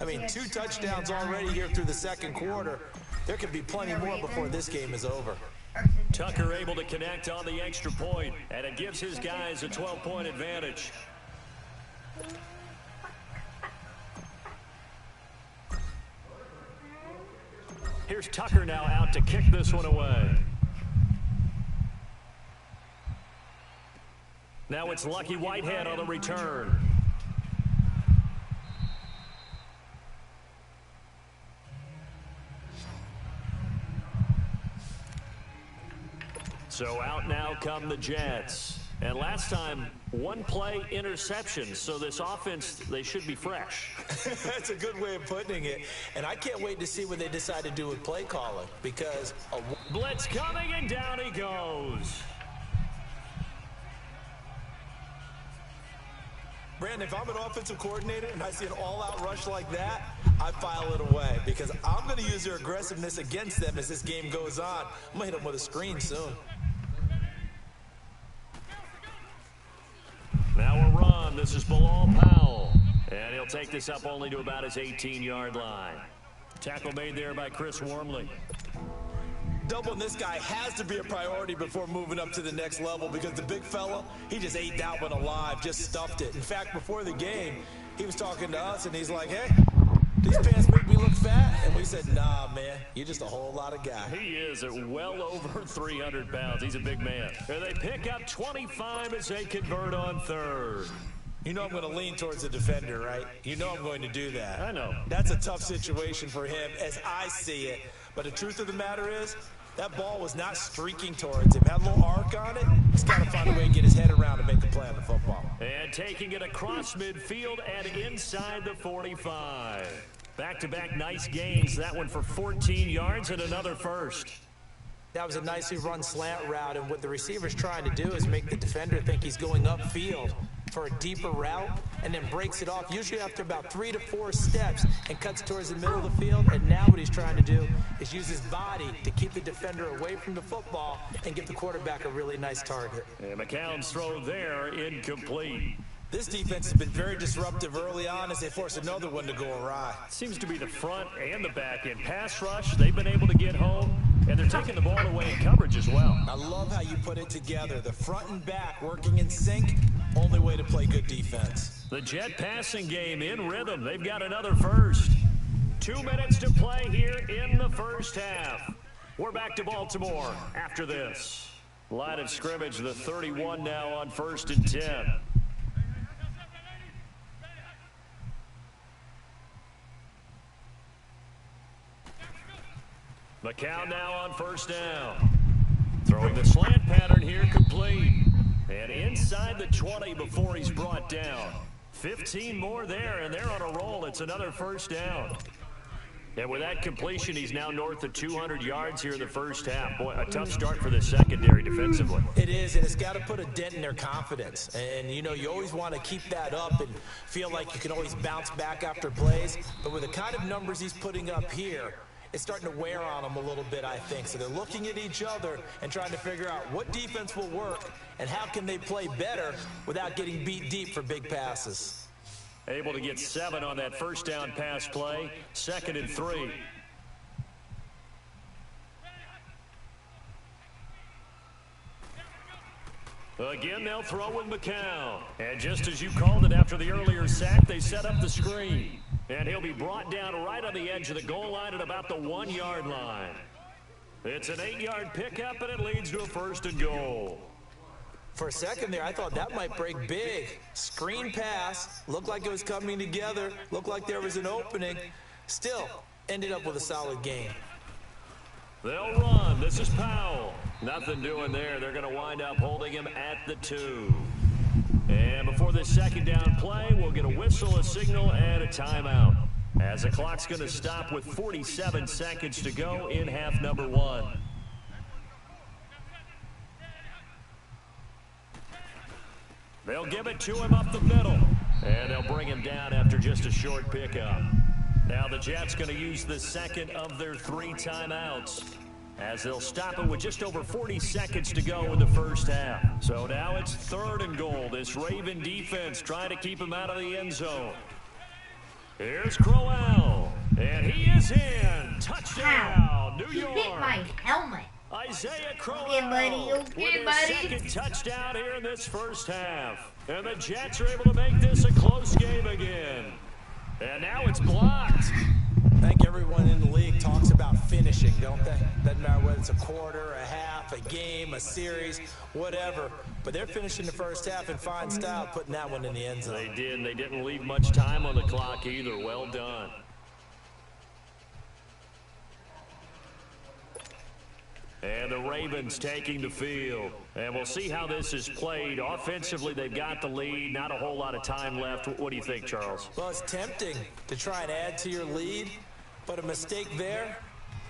I mean, 2 touchdowns already here through the second quarter. There could be plenty more before this game is over. Tucker able to connect on the extra point, and it gives his guys a 12-point advantage. Here's Tucker now out to kick this one away. Now it's Lucky Whitehead on the return. So out now come the Jets. And last time, 1 play interception. So this offense, they should be fresh. That's a good way of putting it. And I can't wait to see what they decide to do with play calling. Because blitz coming, and down he goes. Brandon, if I'm an offensive coordinator and I see an all-out rush like that, I file it away. Because I'm going to use their aggressiveness against them as this game goes on. I'm going to hit them with a screen soon. Now a run. This is Bilal Powell. And he'll take this up only to about his 18-yard line. Tackle made there by Chris Wormley. Doubling this guy has to be a priority before moving up to the next level because the big fella, he just ate that one alive, just stuffed it. In fact, before the game, he was talking to us, and he's like, hey, these pants make me look fat? And we said, nah, man, you're just a whole lot of guy. He is at well over 300 pounds. He's a big man. And they pick up 25 as they convert on third. You know I'm going to lean towards the defender, right? You know I'm going to do that. I know. That's a tough situation for him as I see it. But the truth of the matter is, that ball was not streaking towards him. Had a little arc on it. He's got to find a way to get his head around and make the play on the football. And taking it across midfield and inside the 45. Back-to-back nice gains. That one for 14 yards and another first. That was a nicely run slant route, and what the receiver's trying to do is make the defender think he's going upfield for a deeper route, and then breaks it off, usually after about 3 to 4 steps, and cuts towards the middle of the field. And now what he's trying to do is use his body to keep the defender away from the football and give the quarterback a really nice target. And McCown's throw there, incomplete. This defense has been very disruptive early on as they force another one to go awry. Seems to be the front and the back end. Pass rush, they've been able to get home, and they're taking the ball away in coverage as well. I love how you put it together. The front and back working in sync, only way to play good defense. The Jet passing game in rhythm. They've got another first. 2 minutes to play here in the first half. We're back to Baltimore after this. Line of scrimmage, the 31 now on 1st and 10. McCown now on 1st down. Throwing the slant pattern here, complete. And inside the 20 before he's brought down. 15 more there, and they're on a roll. It's another 1st down. And with that completion, he's now north of 200 yards here in the first half. Boy, a tough start for the secondary defensively. It is, and it's got to put a dent in their confidence. And, you know, you always want to keep that up and feel like you can always bounce back after plays. But with the kind of numbers he's putting up here, it's starting to wear on them a little bit, I think. So they're looking at each other and trying to figure out what defense will work and how can they play better without getting beat deep for big passes. Able to get 7 on that 1st down pass play. 2nd and 3. Again, they'll throw with McCown. And just as you called it after the earlier sack, they set up the screen. And he'll be brought down right on the edge of the goal line at about the 1-yard line. It's an 8-yard pickup, and it leads to a 1st and goal. For a second there, I thought that might break big. Screen pass, looked like it was coming together, looked like there was an opening. Still, ended up with a solid gain. They'll run. This is Powell. Nothing doing there. They're going to wind up holding him at the 2. And before this 2nd down play, we'll get a whistle, a signal, and a timeout. As the clock's going to stop with 47 seconds to go in half number 1. They'll give it to him up the middle. And they'll bring him down after just a short pickup. Now the Jets going to use the 2nd of their 3 timeouts, as they'll stop it with just over 40 seconds to go in the first half. So now it's 3rd and goal. This Raven defense trying to keep him out of the end zone. Here's Crowell, and he is in. Touchdown, New York. You hit my helmet. Isaiah Crowell Okay, with his buddy. second touchdown here in this first half. And the Jets are able to make this a close game again. And now it's blocked. I think everyone in the league talks about finishing, don't they? Doesn't matter whether it's a quarter, a half, a game, a series, whatever. But they're finishing the first half in fine style, putting that one in the end zone. They did, and they didn't leave much time on the clock either. Well done. And the Ravens taking the field. And we'll see how this is played. Offensively, they've got the lead. Not a whole lot of time left. What do you think, Charles? Well, it's tempting to try and add to your lead, but a mistake there,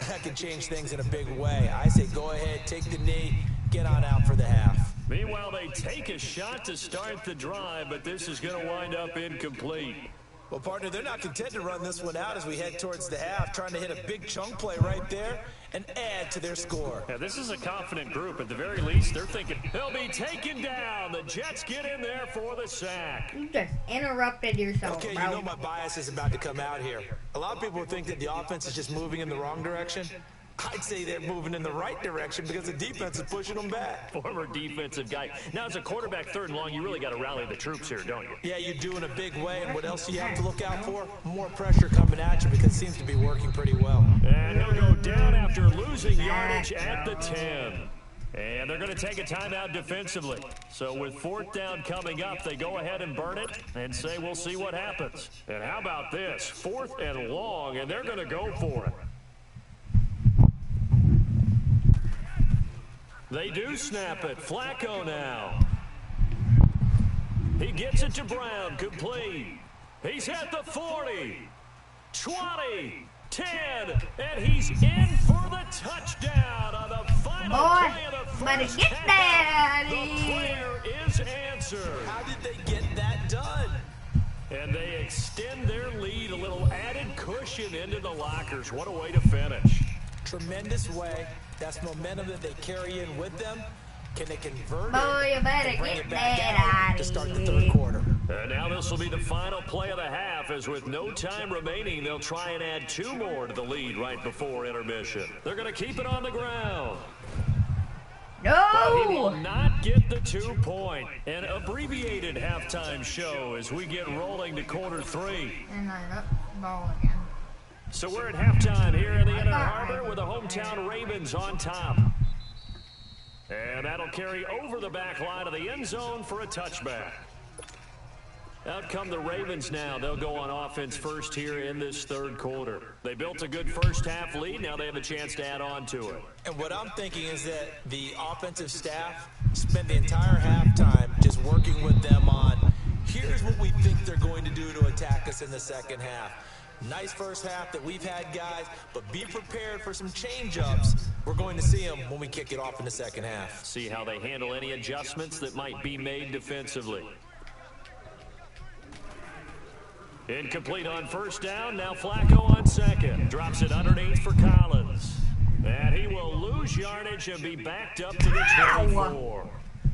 that can change things in a big way. I say go ahead, take the knee, get on out for the half. Meanwhile, they take a shot to start the drive, but this is going to wind up incomplete. Well, partner, they're not content to run this one out as we head towards the half, trying to hit a big chunk play right there and add to their score. Yeah, this is a confident group. At the very least, they're thinking they'll be taken down. The Jets get in there for the sack. You just interrupted yourself, Okay, bro. you know my bias is about to come out here. A lot of people think that the offense is just moving in the wrong direction. I'd say they're moving in the right direction because the defense is pushing them back. Former defensive guy. Now, as a quarterback, third and long, you really got to rally the troops here, don't you? Yeah, you do in a big way, and what else do you have to look out for? More pressure coming at you because it seems to be working pretty well. And he'll go down after losing yardage at the 10. And they're going to take a timeout defensively. So with fourth down coming up, they go ahead and burn it and say we'll see what happens. And how about this? Fourth and long, and they're going to go for it. They do snap it. Flacco now. He gets it to Brown. Complete. He's at the 40. 20. 10. And he's in for the touchdown on the final play of the first half. The player is answered. How did they get that done? And they extend their lead, a little added cushion into the lockers. What a way to finish. Tremendous way. That's momentum that they carry in with them. Can they convert Boy, you better and bring get it back that out out to of start the here. third quarter? And now this will be the final play of the half, as with no time remaining, they'll try and add 2 more to the lead right before intermission. They're going to keep it on the ground. But he will No! not get the 2-point. An abbreviated halftime show as we get rolling to quarter 3. And I got the ball again. So we're at halftime here in the Inner Harbor with the hometown Ravens on top. And that'll carry over the back line of the end zone for a touchback. Out come the Ravens now. They'll go on offense first here in this third quarter. They built a good first half lead. Now they have a chance to add on to it. And what I'm thinking is that the offensive staff spend the entire halftime just working with them on, here's what we think they're going to do to attack us in the second half. Nice first half that we've had, guys, but be prepared for some change-ups. We're going to see them when we kick it off in the second half. See how they handle any adjustments that might be made defensively. Incomplete on first down. Now Flacco on second. Drops it underneath for Collins. And he will lose yardage and be backed up to the 24.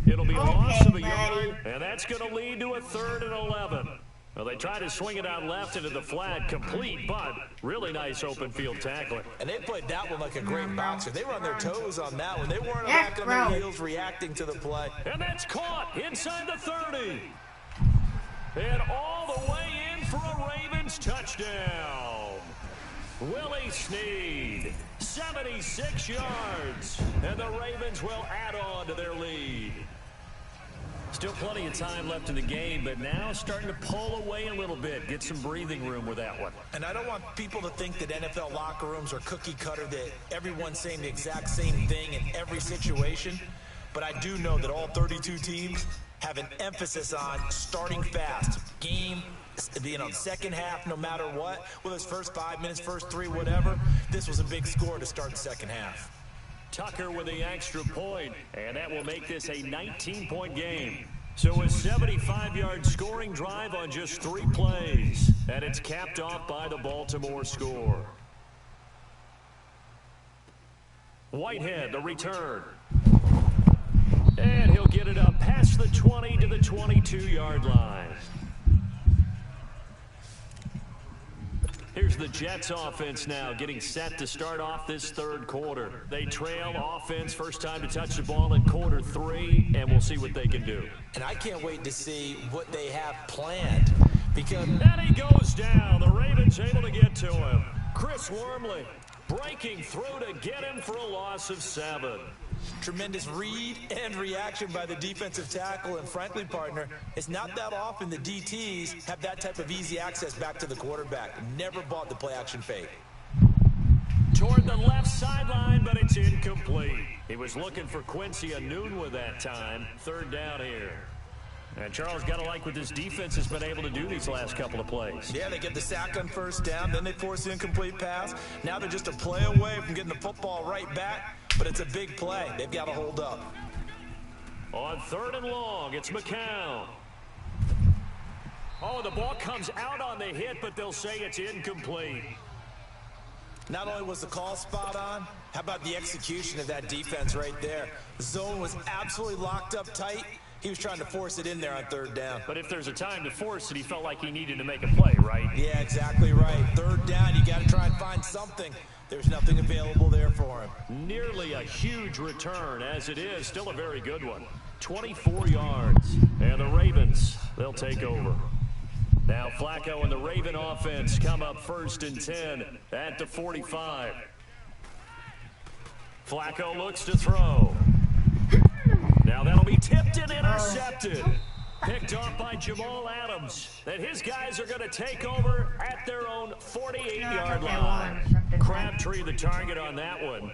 It'll be a loss of a yard, and that's going to lead to a 3rd and 11. Well, they try to swing it out left into the flat, complete, but really nice open field tackling. And they played that one like a great boxer. They were on their toes on that one. They weren't back on their heels reacting to the play. And that's caught inside the 30. And all the way in for a Ravens touchdown. Willie Snead, 76 yards. And the Ravens will add on to their lead. Still plenty of time left in the game, but now starting to pull away a little bit. Get some breathing room with that one. And I don't want people to think that NFL locker rooms are cookie cutter, that everyone's saying the exact same thing in every situation. But I do know that all 32 teams have an emphasis on starting fast. Game, second half, no matter what. Whether it's first 5 minutes, first 3, whatever. This was a big score to start the second half. Tucker with the extra point, and that will make this a 19-point game. So a 75-yard scoring drive on just 3 plays, and it's capped off by the Baltimore score. Whitehead, the return. And he'll get it up past the 20 to the 22-yard line. Here's the Jets offense now getting set to start off this third quarter. They trail offense first time to touch the ball in quarter 3, and we'll see what they can do. And I can't wait to see what they have planned. Because and he goes down. The Ravens able to get to him. Chris Wormley breaking through to get him for a loss of 7. Tremendous read and reaction by the defensive tackle. And frankly, partner, it's not that often the DTs have that type of easy access back to the quarterback. Never bought the play action fake. Toward the left sideline, but it's incomplete. He was looking for Quincy Anunwa that time. Third down here. And Charles, got to like what this defense has been able to do these last couple of plays. Yeah, they get the sack on first down, then they force the incomplete pass. Now they're just a play away from getting the football right back, but it's a big play. They've got to hold up. On 3rd and long, it's McCown. Oh, the ball comes out on the hit, but they'll say it's incomplete. Not only was the call spot on, how about the execution of that defense right there? The zone was absolutely locked up tight. He was trying to force it in there on 3rd down. But if there's a time to force it, he felt like he needed to make a play, right? Yeah, exactly right. 3rd down, you got to try and find something. There's nothing available there for him. Nearly a huge return, as it is. Still a very good one. 24 yards. And the Ravens, they'll take over. Now Flacco and the Raven offense come up 1st and 10 at the 45. Flacco looks to throw. Now that'll be tipped and intercepted. Picked off by Jamal Adams. And his guys are going to take over at their own 48-yard line. Crabtree the target on that one.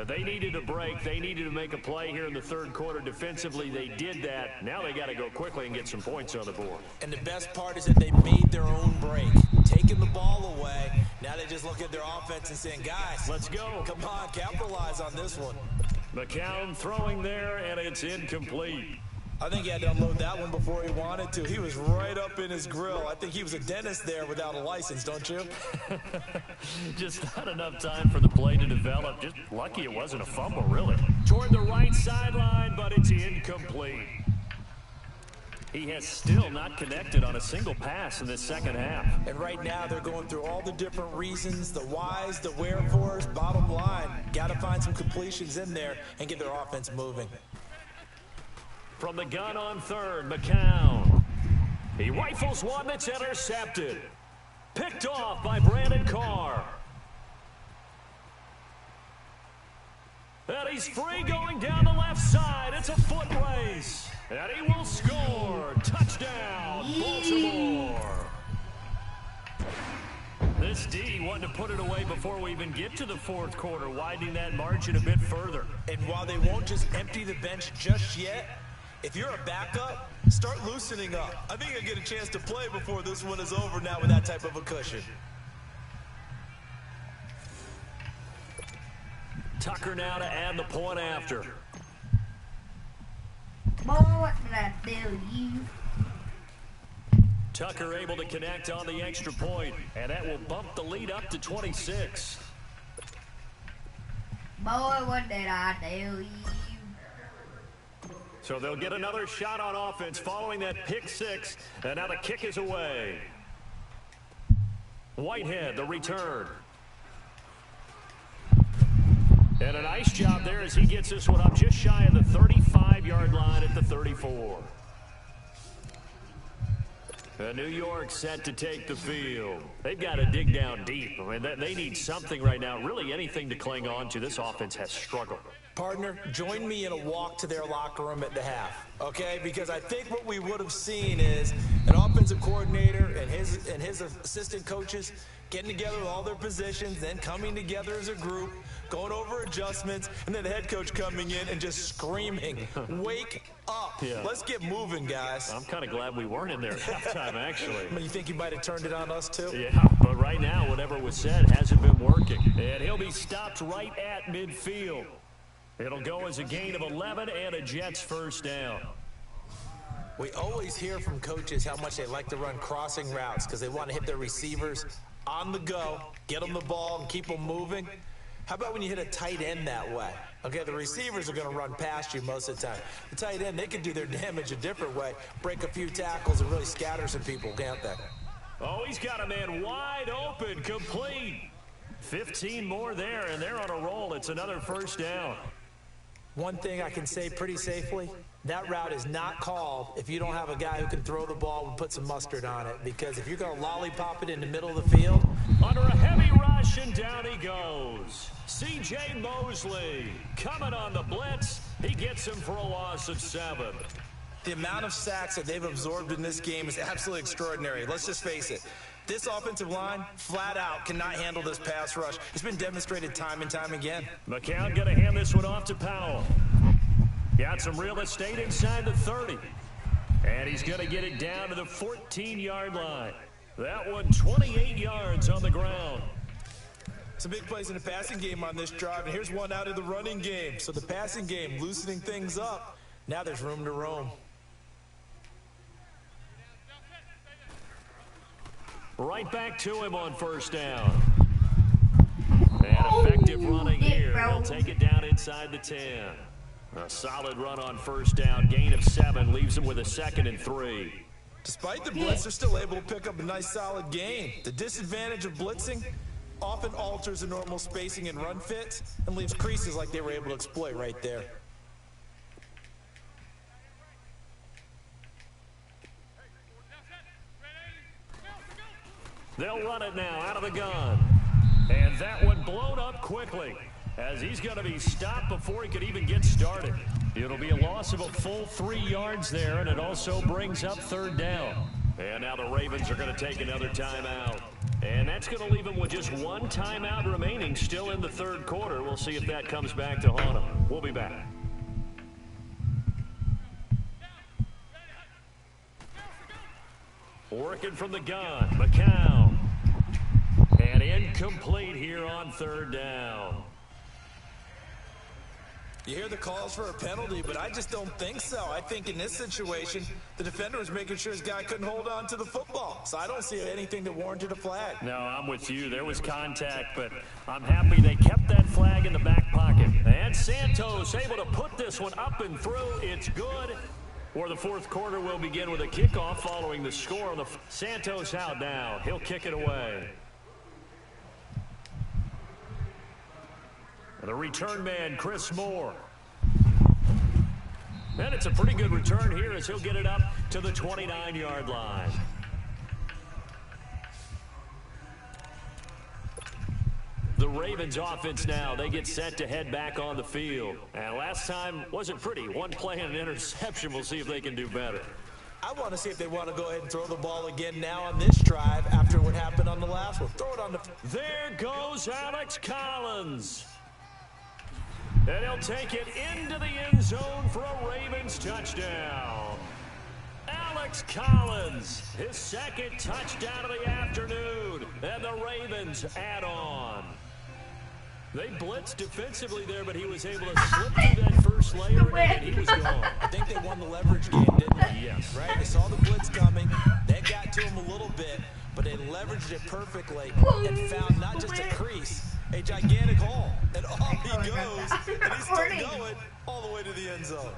They needed a break. They needed to make a play here in the 3rd quarter. Defensively, they did that. Now they got to go quickly and get some points on the board. And the best part is that they made their own break. Taking the ball away. Now they just look at their offense and saying, guys, let's go. Come on, capitalize on this one. McCown throwing there, and it's incomplete. I think he had to unload that one before he wanted to. He was right up in his grill. I think he was a dentist there without a license, don't you? Just not enough time for the play to develop. Just lucky it wasn't a fumble, really. Toward the right sideline, but it's incomplete. He has still not connected on a single pass in this second half. And right now they're going through all the different reasons, the whys, the wherefores. Bottom line, got to find some completions in there and get their offense moving. From the gun on 3rd, McCown. He rifles one that's intercepted. Picked off by Brandon Carr. And he's free going down the left side. It's a foot race. And he will score. Touchdown, Baltimore. This D wanted to put it away before we even get to the 4th quarter, widening that margin a bit further. And while they won't just empty the bench just yet, if you're a backup, start loosening up. I think you'll get a chance to play before this one is over now with that type of a cushion. Tucker now to add the point after. Boy, what did I tell you? Tucker able to connect on the extra point, and that will bump the lead up to 26. Boy, what did I tell you? So they'll get another shot on offense following that pick 6, and now the kick is away. Whitehead, the return. And a nice job there as he gets this one up just shy of the 35-yard line at the 34. New York set to take the field. They've got to dig down deep. I mean, they need something right now, really anything to cling on to. This offense has struggled. Partner, join me in a walk to their locker room at the half, okay? Because I think what we would have seen is an offensive coordinator and his assistant coaches getting together with all their positions, then coming together as a group, going over adjustments, and then the head coach coming in and just screaming, wake up. Yeah. Let's get moving, guys. I'm kind of glad we weren't in there at halftime, actually. I mean, you think he might have turned it on us, too? Yeah, but right now, whatever was said hasn't been working. And he'll be stopped right at midfield. It'll go as a gain of 11 and a Jets first down. We always hear from coaches how much they like to run crossing routes because they want to hit their receivers on the go, get them the ball, and keep them moving. How about when you hit a tight end that way? Okay, the receivers are going to run past you most of the time. The tight end, they can do their damage a different way, break a few tackles and really scatter some people, can't they? Oh, he's got a man wide open, complete. 15 more there, and they're on a roll. It's another first down. One thing I can say pretty safely, that route is not called if you don't have a guy who can throw the ball and put some mustard on it. Because if you're going to lollipop it in the middle of the field. Under a heavy rush, and down he goes. C.J. Mosley coming on the blitz. He gets him for a loss of 7. The amount of sacks that they've absorbed in this game is absolutely extraordinary. Let's just face it. This offensive line, flat out, cannot handle this pass rush. It's been demonstrated time and time again. McCown going to hand this one off to Powell. Got some real estate inside the 30. And he's going to get it down to the 14-yard line. That one 28 yards on the ground. Some big plays in the passing game on this drive, and here's one out of the running game. So the passing game loosening things up. Now there's room to roam. Right back to him on first down. And effective running here. They'll take it down inside the 10. A solid run on first down. Gain of 7 leaves him with a 2nd and 3. Despite the blitz, they're still able to pick up a nice solid gain. The disadvantage of blitzing often alters the normal spacing and run fits and leaves creases like they were able to exploit right there. They'll run it now out of the gun. And that one blown up quickly as he's going to be stopped before he could even get started. It'll be a loss of a full 3 yards there, and it also brings up 3rd down. And now the Ravens are going to take another timeout. And that's going to leave them with just 1 timeout remaining still in the 3rd quarter. We'll see if that comes back to haunt them. We'll be back. Working from the gun, McCown. And incomplete here on 3rd down. You hear the calls for a penalty, but I just don't think so. I think in this situation, the defender was making sure his guy couldn't hold on to the football. So I don't see anything that warranted a flag. No, I'm with you. There was contact, but I'm happy they kept that flag in the back pocket. And Santos able to put this one up and through. It's good. Or the 4th quarter will begin with a kickoff following the score. Santos out now. He'll kick it away. The return man, Chris Moore. And it's a pretty good return here as he'll get it up to the 29-yard line. The Ravens offense now, they get set to head back on the field. And last time wasn't pretty. 1 play and an interception. We'll see if they can do better. I want to see if they want to go ahead and throw the ball again now on this drive after what happened on the last one. Throw it on the... There goes Alex Collins. And he'll take it into the end zone for a Ravens touchdown. Alex Collins, his 2nd touchdown of the afternoon. And the Ravens add on. They blitzed defensively there, but he was able to slip through that first layer, and he was gone. I think they won the leverage game, didn't they? Yes. Right? They saw the blitz coming. They got to him a little bit, but they leveraged it perfectly and found not just a crease, a gigantic hole. And off he goes, and he's still going all the way to the end zone.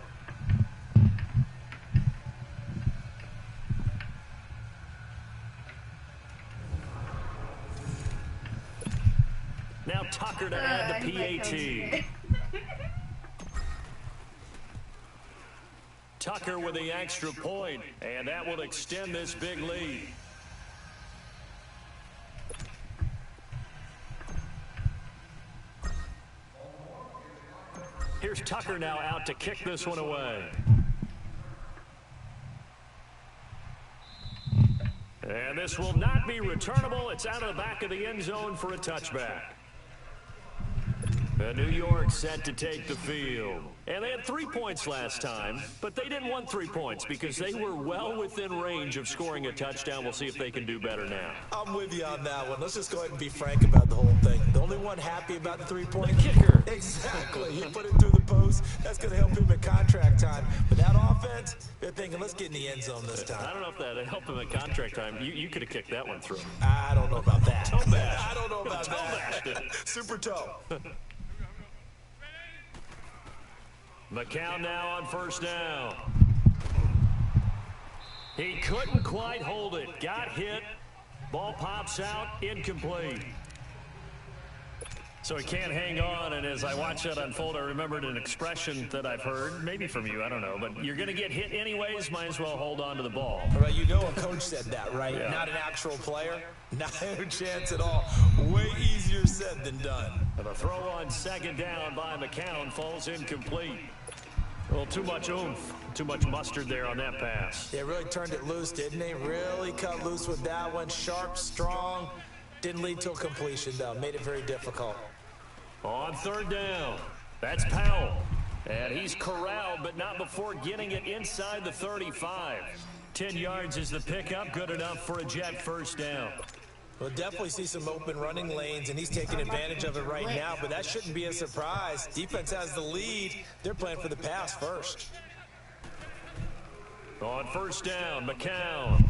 Now Tucker to add the PAT. Tucker with the extra point, and that will extend this big lead. Here's Tucker now out to kick this one away. And this will not be returnable. It's out of the back of the end zone for a touchback. New York set to take the field. And they had 3 points last time, but they didn't want 3 points because they were well within range of scoring a touchdown. We'll see if they can do better now. I'm with you on that one. Let's just go ahead and be frank about the whole thing. The only one happy about the 3-point kicker. Exactly. He put it through the post. That's going to help him at contract time. But that offense, they're thinking, let's get in the end zone this time. I don't know if that helped him at contract time. You could have kicked that one through. I don't know about that. Toe bash. I don't know about Toe that. bash. Super toe. McCown now on first down. He couldn't quite hold it. Got hit. Ball pops out, incomplete. So he can't hang on, and as I watch that unfold, I remembered an expression that I've heard, maybe from you, I don't know, but you're going to get hit anyways, might as well hold on to the ball. All right, you know a coach said that, right? Yeah. Not an actual player. Not a chance at all. Way easier said than done. And the throw on second down by McCown falls incomplete. A little too much oomph, too much mustard there on that pass. They really turned it loose, didn't they? Really cut loose with that one. Sharp, strong. Didn't lead to a completion, though. Made it very difficult. On third down, that's Powell. And he's corralled, but not before getting it inside the 35. 10 yards is the pickup, good enough for a Jet first down. We'll definitely see some open running lanes, and he's taking advantage of it right now, but that shouldn't be a surprise. Defense has the lead. They're playing for the pass first. On first down, McCown.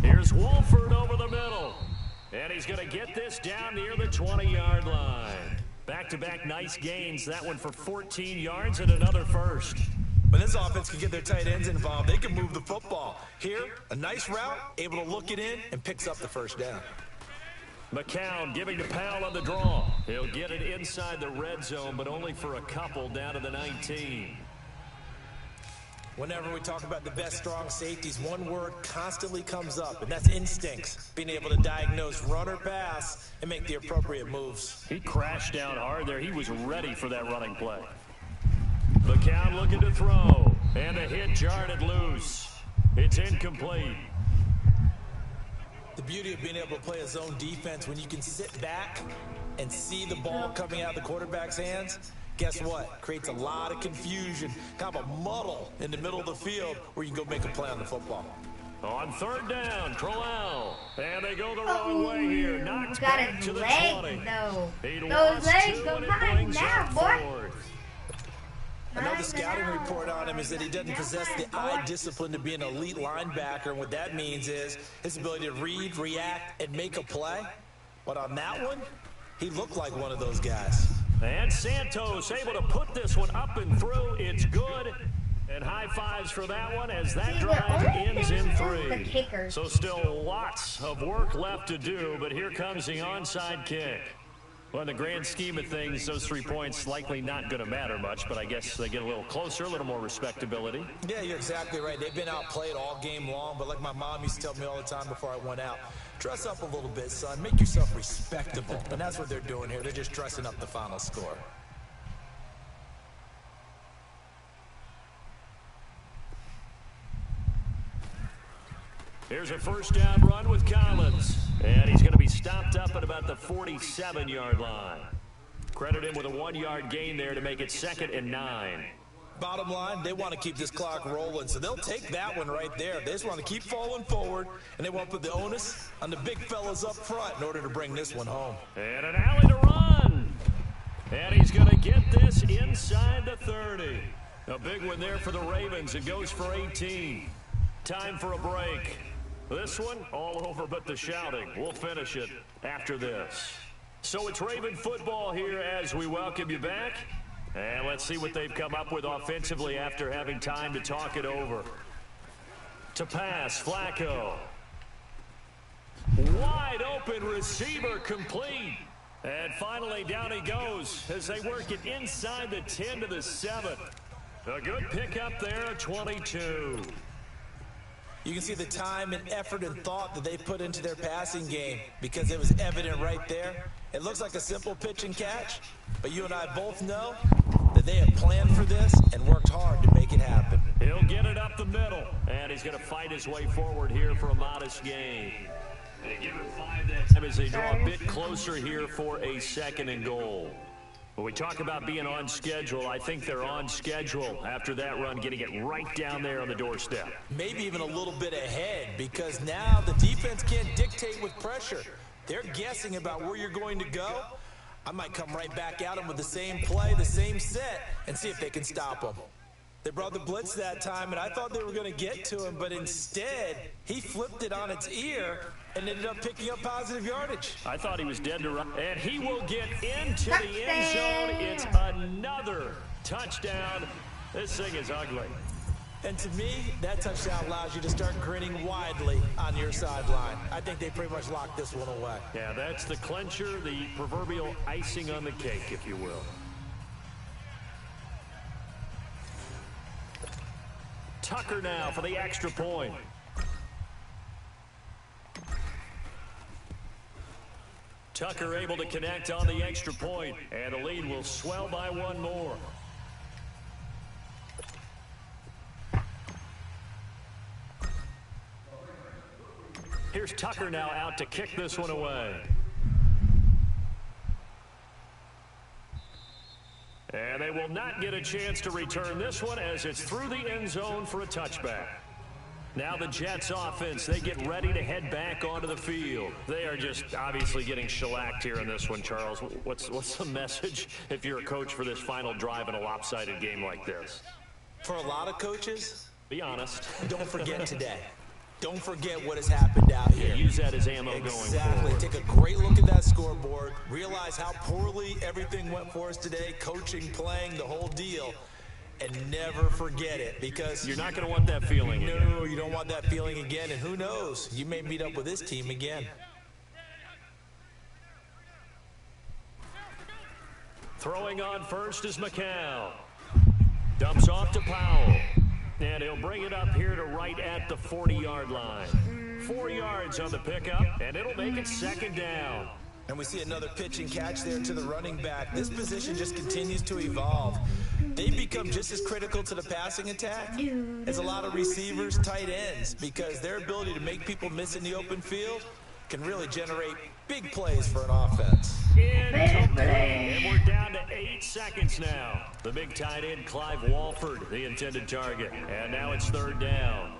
Here's Wolford over the middle. And he's going to get this down near the 20-yard line. Back-to-back nice gains. That one for 14 yards and another first. When this offense can get their tight ends involved, they can move the football. Here, a nice route, able to look it in, and picks up the first down. McCown giving to Powell on the draw. He'll get it inside the red zone, but only for a couple down to the 19. Whenever we talk about the best strong safeties, one word constantly comes up, and that's instincts. Being able to diagnose run or pass and make the appropriate moves. He crashed down hard there. He was ready for that running play. McCown looking to throw. And a hit jarred it loose. It's incomplete. The beauty of being able to play a zone defense when you can sit back and see the ball coming out of the quarterback's hands. Guess what? Creates a lot of confusion, kind of a muddle in the middle of the field where you can go make a play on the football. On third down, Crowell. And they go the wrong way here. Knocked back to the 20. No. Those legs go behind now, boy. I know the scouting report on him is that he doesn't possess the eye discipline to be an elite linebacker, and what that means is his ability to read, react, and make a play. But on that one, he looked like one of those guys. And Santos able to put this one up and through. It's good. And high fives for that one as that drive ends in 3. So still lots of work left to do, but here comes the onside kick. Well, in the grand scheme of things, those 3 points likely not going to matter much, but I guess they get a little closer, a little more respectability. Yeah, you're exactly right. They've been outplayed all game long, but like my mom used to tell me all the time before I went out, dress up a little bit, son. Make yourself respectable. And that's what they're doing here. They're just dressing up the final score. Here's a first down run with Collins. And he's going to be stopped up at about the 47-yard line. Credit him with a 1-yard gain there to make it 2nd and 9. Bottom line, they want to keep this clock rolling, so they'll take that one right there. They just want to keep falling forward, and they want to put the onus on the big fellas up front in order to bring this one home. And an alley to run. And he's going to get this inside the 30. A big one there for the Ravens. It goes for 18. Time for a break. This one, all over but the shouting. We'll finish it after this. So it's Raven football here as we welcome you back. And let's see what they've come up with offensively after having time to talk it over. To pass, Flacco. Wide open receiver complete. And finally down he goes as they work it inside the 10 to the 7. A good pickup there, 22. You can see the time and effort and thought that they put into their passing game because it was evident right there. It looks like a simple pitch and catch, but you and I both know that they have planned for this and worked hard to make it happen. He'll get it up the middle, and he's going to fight his way forward here for a modest gain. They give it 5 that time as they draw a bit closer here for a 2nd and goal. When we talk about being on schedule, I think they're on schedule after that run, getting it right down there on the doorstep. Maybe even a little bit ahead because now the defense can't dictate with pressure. They're guessing about where you're going to go. I might come right back at them with the same play, the same set, and see if they can stop them. They brought the blitz that time, and I thought they were going to get to him, but instead, he flipped it on its ear and ended up picking up positive yardage. I thought he was dead to run. And he will get into the end zone. It's another touchdown. This thing is ugly. And to me, that touchdown allows you to start grinning widely on your sideline. I think they pretty much locked this one away. Yeah, that's the clincher, the proverbial icing on the cake, if you will. Tucker now for the extra point. Tucker able to connect on the extra point, and the lead will swell by one more. Here's Tucker now out to kick this one away. And they will not get a chance to return this one as it's through the end zone for a touchback. Now the Jets offense, they get ready to head back onto the field. They are just obviously getting shellacked here in this one, Charles. What's the message if you're a coach for this final drive in a lopsided game like this? For a lot of coaches, be honest. Don't forget today. Don't forget what has happened out here. Yeah, use that as ammo going forward. Take a great look at that scoreboard. Realize how poorly everything went for us today. Coaching, playing, the whole deal. And never forget it, because you're not going to want that feeling again. No, you don't want that feeling again. And who knows? You may meet up with this team again. Throwing on first is McCown. Dumps off to Powell. And he'll bring it up here to right at the 40-yard line. 4 yards on the pickup, and it'll make it second down. And we see another pitch and catch there to the running back. This position just continues to evolve. They become just as critical to the passing attack as a lot of receivers, tight ends, because their ability to make people miss in the open field can really generate big plays for an offense. And we're down to 8 seconds now. The big tight end, Clive Walford, the intended target. And now it's third down.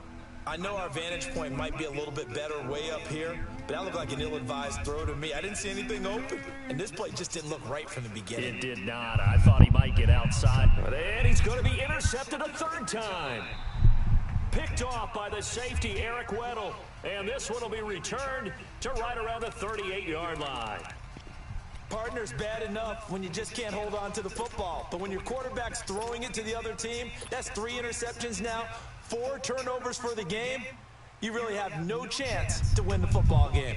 I know our vantage point might be a little bit better way up here, but that looked like an ill-advised throw to me. I didn't see anything open, and this play just didn't look right from the beginning. It did not. I thought he might get outside. And he's going to be intercepted a third time. Picked off by the safety, Eric Weddle. And this one will be returned to right around the 38-yard line. Partner's bad enough when you just can't hold on to the football. But when your quarterback's throwing it to the other team, that's 3 interceptions now, 4 turnovers for the game. You really have no chance to win the football game.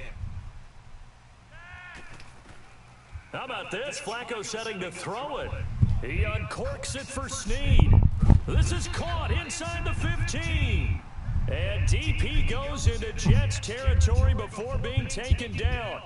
How about this? Flacco setting to throw it. He uncorks it for Snead. This is caught inside the 15. And DP goes into Jets territory before being taken down.